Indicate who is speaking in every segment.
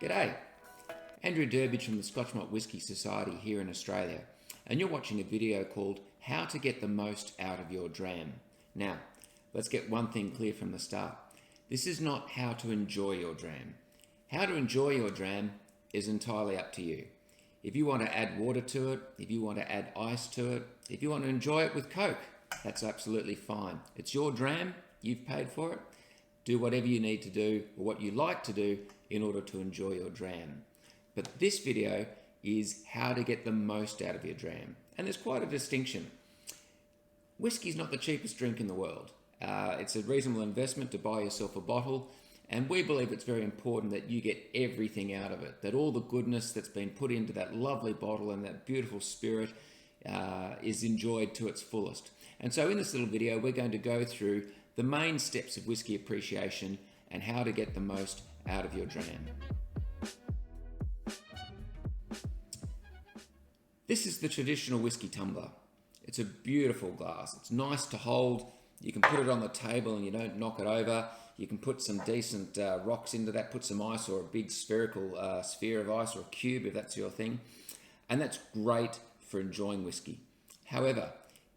Speaker 1: G'day, Andrew Derbidge from the Scotch Malt Whisky Society here in Australia, and you're watching a video called How to Get the Most Out of Your Dram. Now, let's get one thing clear from the start. This is not how to enjoy your dram. How to enjoy your dram is entirely up to you. If you want to add water to it, if you want to add ice to it, if you want to enjoy it with Coke, that's absolutely fine. It's your dram, you've paid for it. Do whatever you need to do or what you like to do in order to enjoy your dram. But this video is how to get the most out of your dram. And there's quite a distinction. Whiskey's not the cheapest drink in the world. It's a reasonable investment to buy yourself a bottle, and we believe it's very important that you get everything out of it, that all the goodness that's been put into that lovely bottle and that beautiful spirit is enjoyed to its fullest. And so in this little video, we're going to go through the main steps of whiskey appreciation and how to get the most out of your dram. This is the traditional whiskey tumbler. It's a beautiful glass. It's nice to hold. You can put it on the table and you don't knock it over. You can put some decent rocks into that, put some ice or a big spherical sphere of ice or a cube if that's your thing. And that's great for enjoying whiskey. However,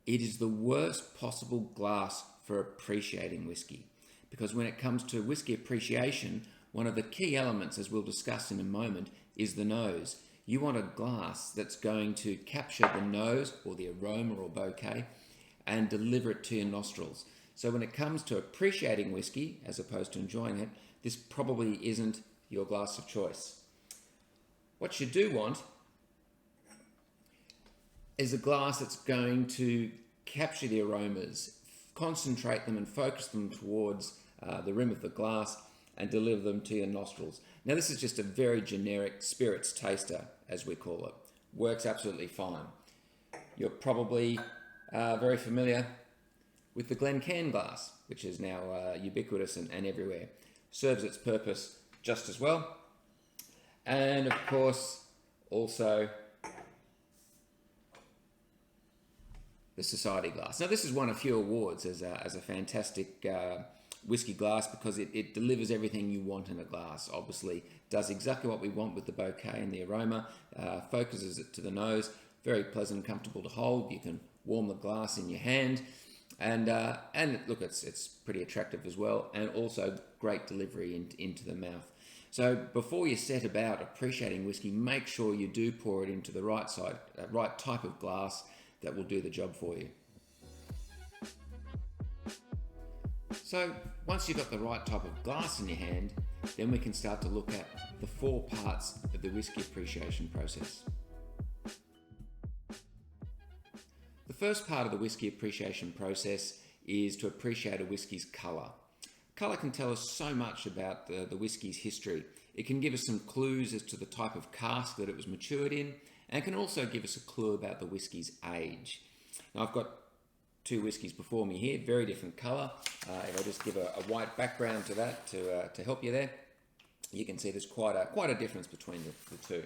Speaker 1: it is the worst possible glass for appreciating whiskey, because when it comes to whiskey appreciation, one of the key elements, as we'll discuss in a moment, is the nose. You want a glass that's going to capture the nose or the aroma or bouquet and deliver it to your nostrils. So when it comes to appreciating whiskey as opposed to enjoying it, this probably isn't your glass of choice. What you do want is a glass that's going to capture the aromas, concentrate them and focus them towards the rim of the glass and deliver them to your nostrils. Now this is just a very generic spirits taster, as we call it. Works absolutely fine. You're probably very familiar with the Glencairn glass, which is now ubiquitous and everywhere. Serves its purpose just as well. And of course, also the Society glass. Now this has won a few awards as a fantastic whiskey glass because it delivers everything you want in a glass. Obviously does exactly what we want with the bouquet and the aroma, focuses it to the nose, very pleasant and comfortable to hold. You can warm the glass in your hand, and look, it's pretty attractive as well, and also great delivery into the mouth. So before you set about appreciating whiskey, make sure you do pour it into the right type of glass that will do the job for you. So once you've got the right type of glass in your hand, then we can start to look at the 4 parts of the whiskey appreciation process. The first part of the whiskey appreciation process is to appreciate a whiskey's colour. Colour can tell us so much about the whiskey's history. It can give us some clues as to the type of cask that it was matured in, and can also give us a clue about the whiskey's age. Now I've got 2 whiskies before me here, very different colour. If I just give a white background to that to help you there, you can see there's quite a difference between the two.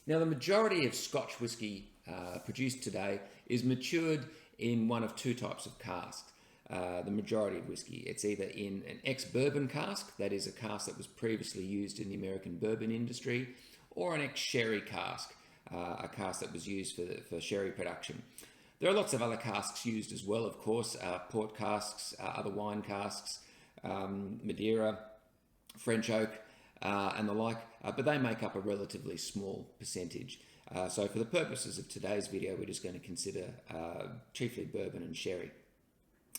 Speaker 1: Now the majority of Scotch whisky produced today is matured in one of 2 types of cask. The majority of whisky, it's either in an ex-bourbon cask, that is a cask that was previously used in the American bourbon industry, or an ex-sherry cask, a cask that was used for sherry production. There are lots of other casks used as well, of course, port casks, other wine casks, Madeira, French oak, and the like, but they make up a relatively small percentage. So for the purposes of today's video, we're just going to consider chiefly bourbon and sherry.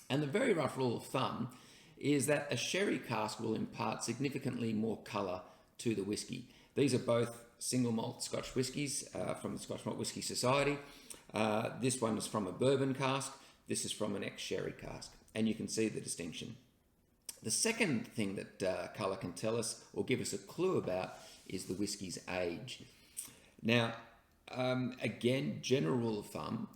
Speaker 1: And the very rough rule of thumb is that a sherry cask will impart significantly more colour to the whisky. These are both single malt Scotch whiskies from the Scotch Malt Whisky Society. This one is from a bourbon cask. This is from an ex-sherry cask. And you can see the distinction. The second thing that colour can tell us or give us a clue about is the whisky's age. Now, again, general rule of thumb,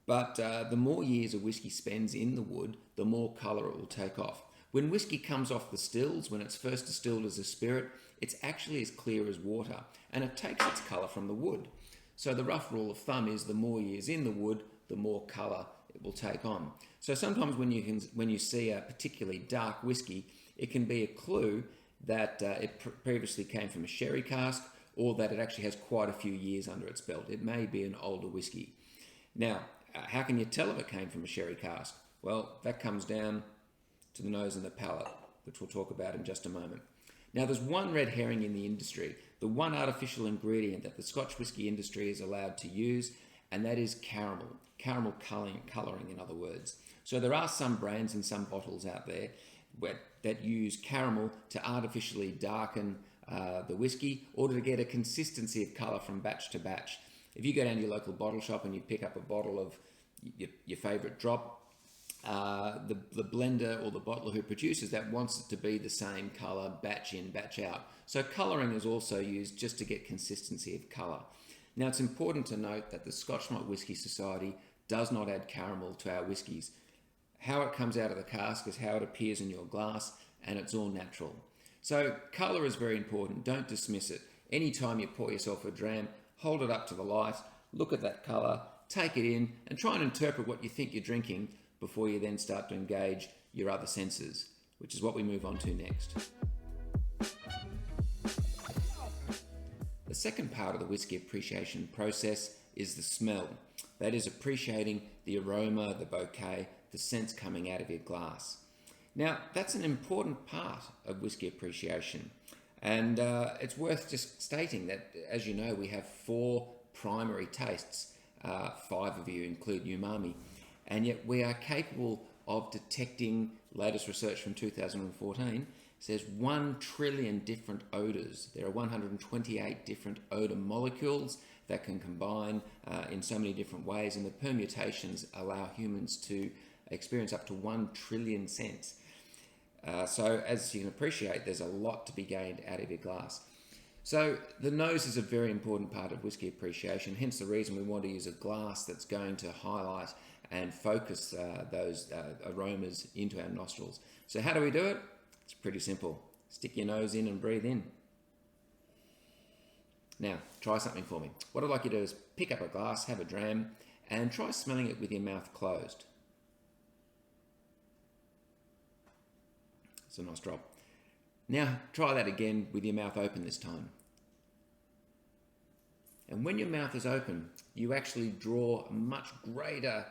Speaker 1: but the more years a whisky spends in the wood, the more colour it will take off. When whisky comes off the stills, when it's first distilled as a spirit, it's actually as clear as water, and it takes its colour from the wood. So the rough rule of thumb is the more years in the wood, the more colour it will take on. So sometimes when you see a particularly dark whisky, it can be a clue that it previously came from a sherry cask, or that it actually has quite a few years under its belt. It may be an older whiskey. Now, how can you tell if it came from a sherry cask? Well, that comes down to the nose and the palate, which we'll talk about in just a moment. Now, there's one red herring in the industry, the one artificial ingredient that the Scotch whisky industry is allowed to use, and that is caramel colouring, in other words. So there are some brands and some bottles out there that use caramel to artificially darken the whiskey, or to get a consistency of colour from batch to batch. If you go down to your local bottle shop and you pick up a bottle of your favourite drop, the blender or the bottler who produces that wants it to be the same colour, batch in, batch out. So colouring is also used just to get consistency of colour. Now, it's important to note that the Scotch Malt Whisky Society does not add caramel to our whiskies. How it comes out of the cask is how it appears in your glass, and it's all natural. So colour is very important. Don't dismiss it. Anytime you pour yourself a dram, hold it up to the light, look at that colour, take it in, and try and interpret what you think you're drinking before you then start to engage your other senses, which is what we move on to next. The second part of the whisky appreciation process is the smell. That is appreciating the aroma, the bouquet, the scents coming out of your glass. Now, that's an important part of whisky appreciation, and it's worth just stating that, as you know, we have 4 primary tastes. 5 of you include umami, and yet we are capable of detecting, latest research from 2014 says 1 trillion different odours. There are 128 different odour molecules that can combine in so many different ways, and the permutations allow humans to experience up to 1 trillion scents. So as you can appreciate, there's a lot to be gained out of your glass. So the nose is a very important part of whisky appreciation, hence the reason we want to use a glass that's going to highlight and focus those aromas into our nostrils. So how do we do it? It's pretty simple. Stick your nose in and breathe in. Now, try something for me. What I'd like you to do is pick up a glass, have a dram, and try smelling it with your mouth closed. It's a nice drop. Now, try that again with your mouth open this time. And when your mouth is open, you actually draw a much greater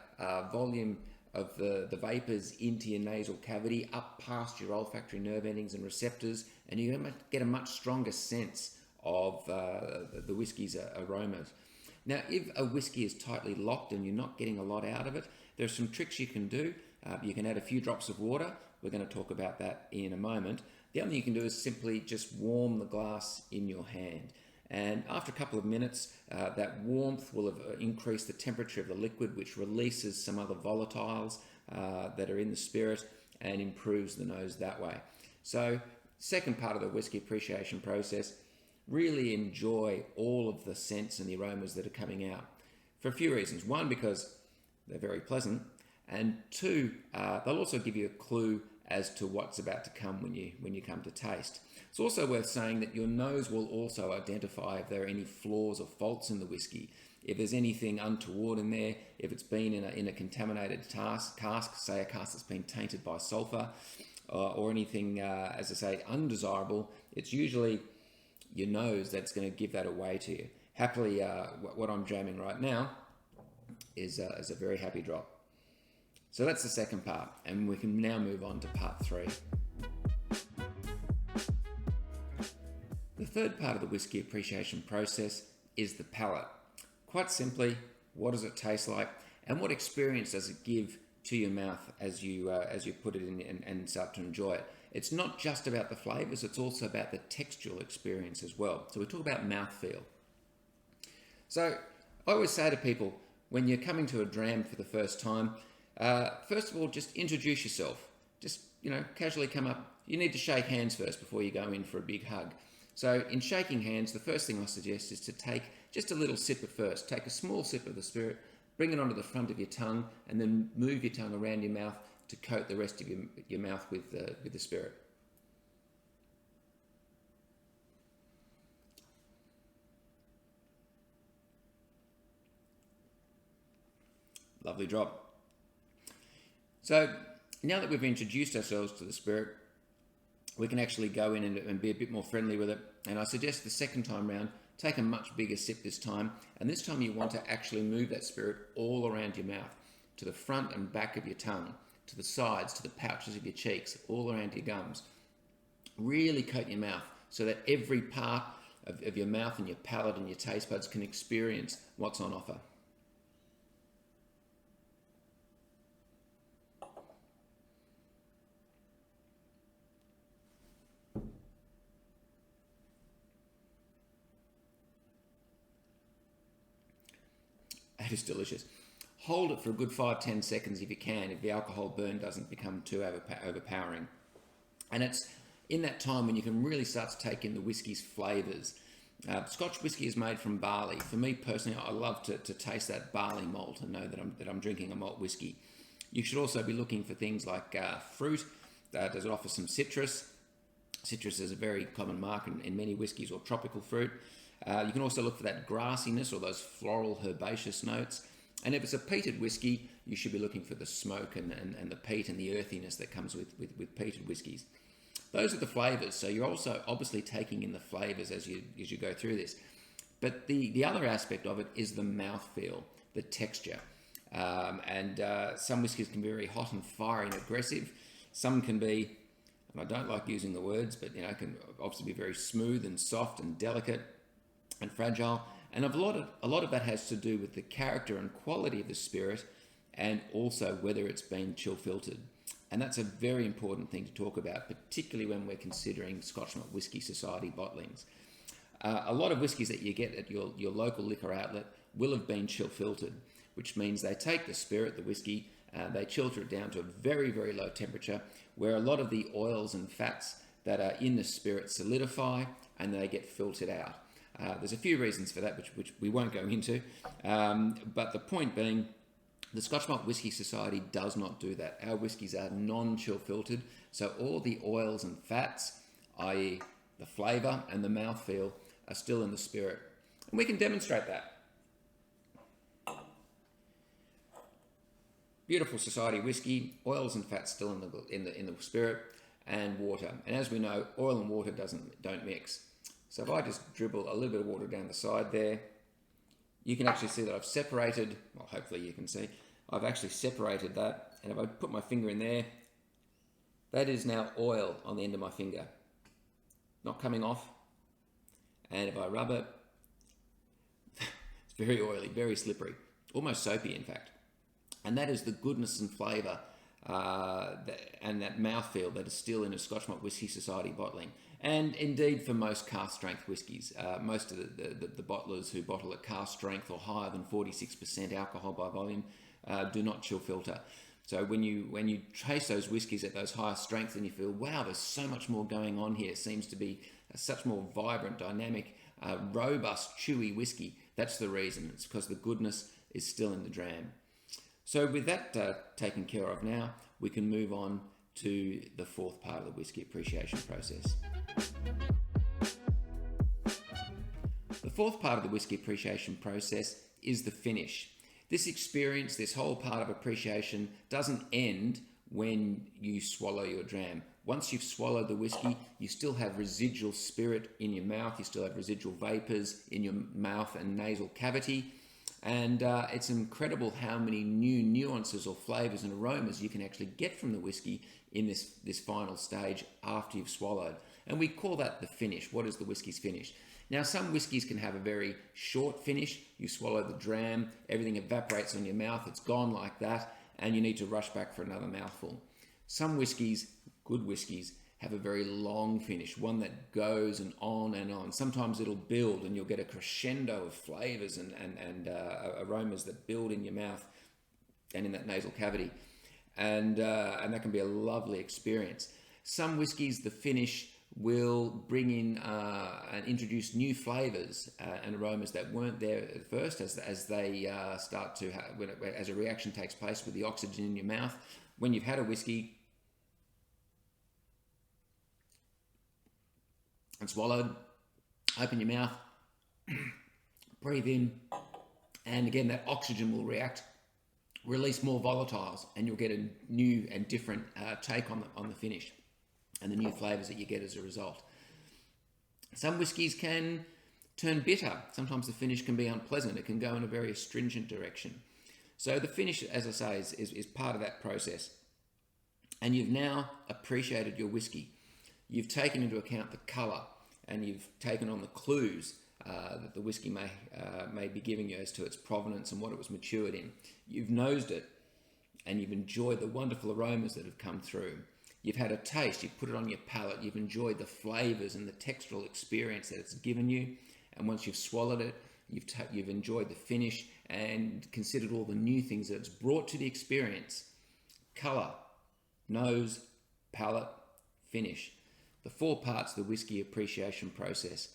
Speaker 1: volume of the vapors into your nasal cavity, up past your olfactory nerve endings and receptors, and you're going to get a much stronger sense of the whiskey's aromas. Now, if a whiskey is tightly locked and you're not getting a lot out of it, there are some tricks you can do. You can add a few drops of water. We're going to talk about that in a moment. The other thing you can do is simply just warm the glass in your hand. And after a couple of minutes, that warmth will have increased the temperature of the liquid, which releases some other volatiles that are in the spirit and improves the nose that way. So, second part of the whisky appreciation process, really enjoy all of the scents and the aromas that are coming out for a few reasons. One, because they're very pleasant, and 2, they'll also give you a clue as to what's about to come when you come to taste. It's also worth saying that your nose will also identify if there are any flaws or faults in the whiskey. If there's anything untoward in there, if it's been in a contaminated cask, say a cask that's been tainted by sulfur, or anything, as I say, undesirable, it's usually your nose that's going to give that away to you. Happily, what I'm jamming right now is a very happy drop. So that's the second part, and we can now move on to part 3. The third part of the whisky appreciation process is the palate. Quite simply, what does it taste like, and what experience does it give to your mouth as you put it in and start to enjoy it? It's not just about the flavours, it's also about the textual experience as well. So we talk about mouthfeel. So I always say to people, when you're coming to a dram for the first time, first of all, just introduce yourself. Just, casually come up. You need to shake hands first before you go in for a big hug. So in shaking hands, the first thing I suggest is to take just a little sip at first. Take a small sip of the spirit, bring it onto the front of your tongue, and then move your tongue around your mouth to coat the rest of your mouth with the spirit. Lovely drop. So now that we've introduced ourselves to the spirit, we can actually go in and be a bit more friendly with it. And I suggest the second time round, take a much bigger sip this time. And this time you want to actually move that spirit all around your mouth, to the front and back of your tongue, to the sides, to the pouches of your cheeks, all around your gums. Really coat your mouth so that every part of your mouth and your palate and your taste buds can experience what's on offer. That is delicious. Hold it for a good 5-10 seconds if you can, if the alcohol burn doesn't become too overpowering. And it's in that time when you can really start to take in the whiskey's flavours. Scotch whisky is made from barley. For me personally, I love to taste that barley malt and know that I'm drinking a malt whisky. You should also be looking for things like fruit. Does it offer some citrus? Citrus is a very common mark in many whiskies, or tropical fruit. You can also look for that grassiness or those floral herbaceous notes. And if it's a peated whiskey, you should be looking for the smoke and the peat and the earthiness that comes with peated whiskies. Those are the flavours. So you're also obviously taking in the flavours as you go through this. But the other aspect of it is the mouthfeel, the texture. Some whiskies can be very hot and fiery and aggressive. Some can be, and I don't like using the words, but can obviously be very smooth and soft and delicate and fragile. And a lot of that has to do with the character and quality of the spirit, and also whether it's been chill filtered. And that's a very important thing to talk about, particularly when we're considering Scotch Malt Whisky Society bottlings. A lot of whiskies that you get at your local liquor outlet will have been chill filtered, which means they take the spirit, the whiskey, they filter it down to a very, very low temperature, where a lot of the oils and fats that are in the spirit solidify and they get filtered out. There's a few reasons for that, which we won't go into, but the point being, the Scotch Malt Whisky Society does not do that. Our whiskies are non-chill filtered, so all the oils and fats, i.e. the flavour and the mouthfeel, are still in the spirit. And we can demonstrate that. Beautiful Society whiskey, oils and fats still in the spirit, and water. And as we know, oil and water don't mix. So if I just dribble a little bit of water down the side there, you can actually see that I've separated, well, hopefully you can see, I've actually separated that. And if I put my finger in there, that is now oil on the end of my finger, not coming off. And if I rub it, it's very oily, very slippery, almost soapy in fact. And that is the goodness and flavour and that mouthfeel that is still in a Scotch Malt Whisky Society bottling. And indeed for most cask strength whiskies, most of the bottlers who bottle at cask strength or higher than 46% alcohol by volume do not chill filter. So when you taste those whiskies at those higher strengths and you feel, wow, there's so much more going on here, it seems to be a such more vibrant, dynamic, robust, chewy whiskey, that's the reason. It's because the goodness is still in the dram. So with that taken care of now, we can move on to the fourth part of the whisky appreciation process. The fourth part of the whisky appreciation process is the finish. This experience, this whole part of appreciation doesn't end when you swallow your dram. Once you've swallowed the whiskey, you still have residual spirit in your mouth, you still have residual vapors in your mouth and nasal cavity. And it's incredible how many new nuances or flavors and aromas you can actually get from the whiskey in this final stage after you've swallowed. And we call that the finish. What is the whiskey's finish? Now, some whiskies can have a very short finish. You swallow the dram, everything evaporates on your mouth, it's gone like that, and you need to rush back for another mouthful. Some whiskies, good whiskies, have a very long finish, one that goes and on and on. Sometimes it'll build and you'll get a crescendo of flavors and aromas that build in your mouth and in that nasal cavity. And that can be a lovely experience. Some whiskies, the finish will bring in and introduce new flavors and aromas that weren't there at first as they start to as a reaction takes place with the oxygen in your mouth. When you've had a whiskey and swallowed, open your mouth, breathe in, and again that oxygen will react, release more volatiles, and you'll get a new and different take on the finish. and the new flavours that you get as a result. Some whiskies can turn bitter. Sometimes the finish can be unpleasant. It can go in a very astringent direction. So the finish, as I say, is part of that process. And you've now appreciated your whiskey. You've taken into account the colour, and you've taken on the clues that the whiskey may be giving you as to its provenance and what it was matured in. You've nosed it, and you've enjoyed the wonderful aromas that have come through. You've had a taste, you've put it on your palate, you've enjoyed the flavours and the textural experience that it's given you. And once you've swallowed it, you've enjoyed the finish and considered all the new things that it's brought to the experience. Colour, nose, palate, finish. The 4 parts of the whiskey appreciation process.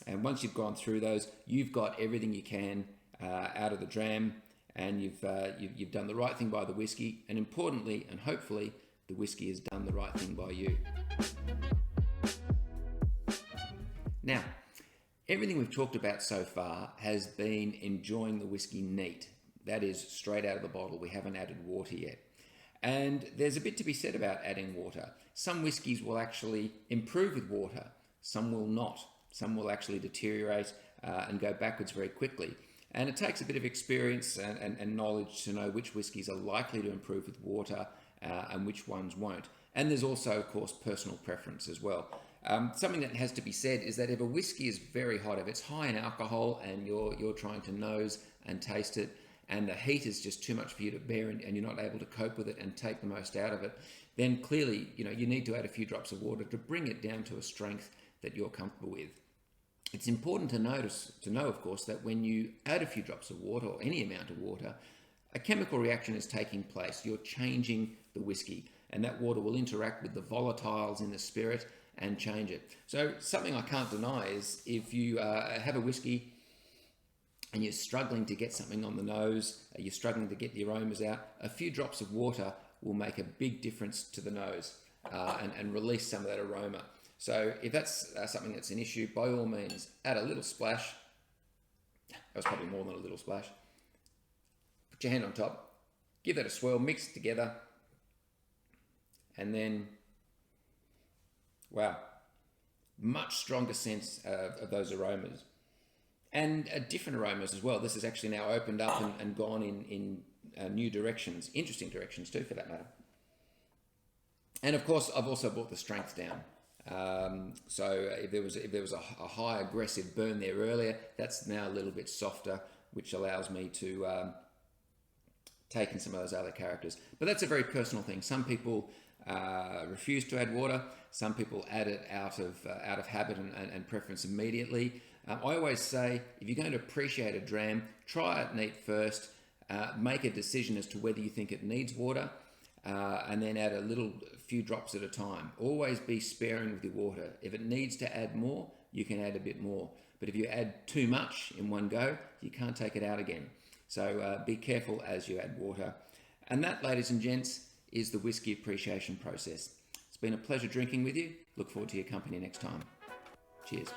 Speaker 1: And once you've gone through those, you've got everything you can out of the dram, and you've done the right thing by the whiskey, and importantly and hopefully the whiskey has done the right thing by you. Now, everything we've talked about so far has been enjoying the whiskey neat. That is straight out of the bottle. We haven't added water yet. And there's a bit to be said about adding water. Some whiskies will actually improve with water. Some will not. Some will actually deteriorate and go backwards very quickly. And it takes a bit of experience and knowledge to know which whiskies are likely to improve with water and which ones won't. And there's also, of course, personal preference as well. Something that has to be said is that if a whiskey is very hot, if it's high in alcohol and you're trying to nose and taste it, and the heat is just too much for you to bear, and you're not able to cope with it and take the most out of it, then clearly you need to add a few drops of water to bring it down to a strength that you're comfortable with. It's important to know, of course, that when you add a few drops of water or any amount of water, a chemical reaction is taking place. You're changing the whiskey, and that water will interact with the volatiles in the spirit and change it. So something I can't deny is if you have a whiskey and you're struggling to get something on the nose, you're struggling to get the aromas out, a few drops of water will make a big difference to the nose and release some of that aroma. So if that's something that's an issue, by all means, add a little splash. That was probably more than a little splash. Put your hand on top, give that a swirl, mix it together, and then, wow, much stronger sense of those aromas. And different aromas as well. This has actually now opened up and gone in new directions, interesting directions too, for that matter. And of course, I've also brought the strength down. So if there was a high aggressive burn there earlier, that's now a little bit softer, which allows me to take in some of those other characters. But that's a very personal thing. Some people refuse to add water. Some people add it out of habit and preference immediately. I always say, if you're going to appreciate a dram, try it neat first. Make a decision as to whether you think it needs water, and then add a few drops at a time. Always be sparing with your water. If it needs to add more, you can add a bit more. But if you add too much in one go, you can't take it out again. So be careful as you add water. And that, ladies and gents, is the whiskey appreciation process. It's been a pleasure drinking with you. Look forward to your company next time. Cheers.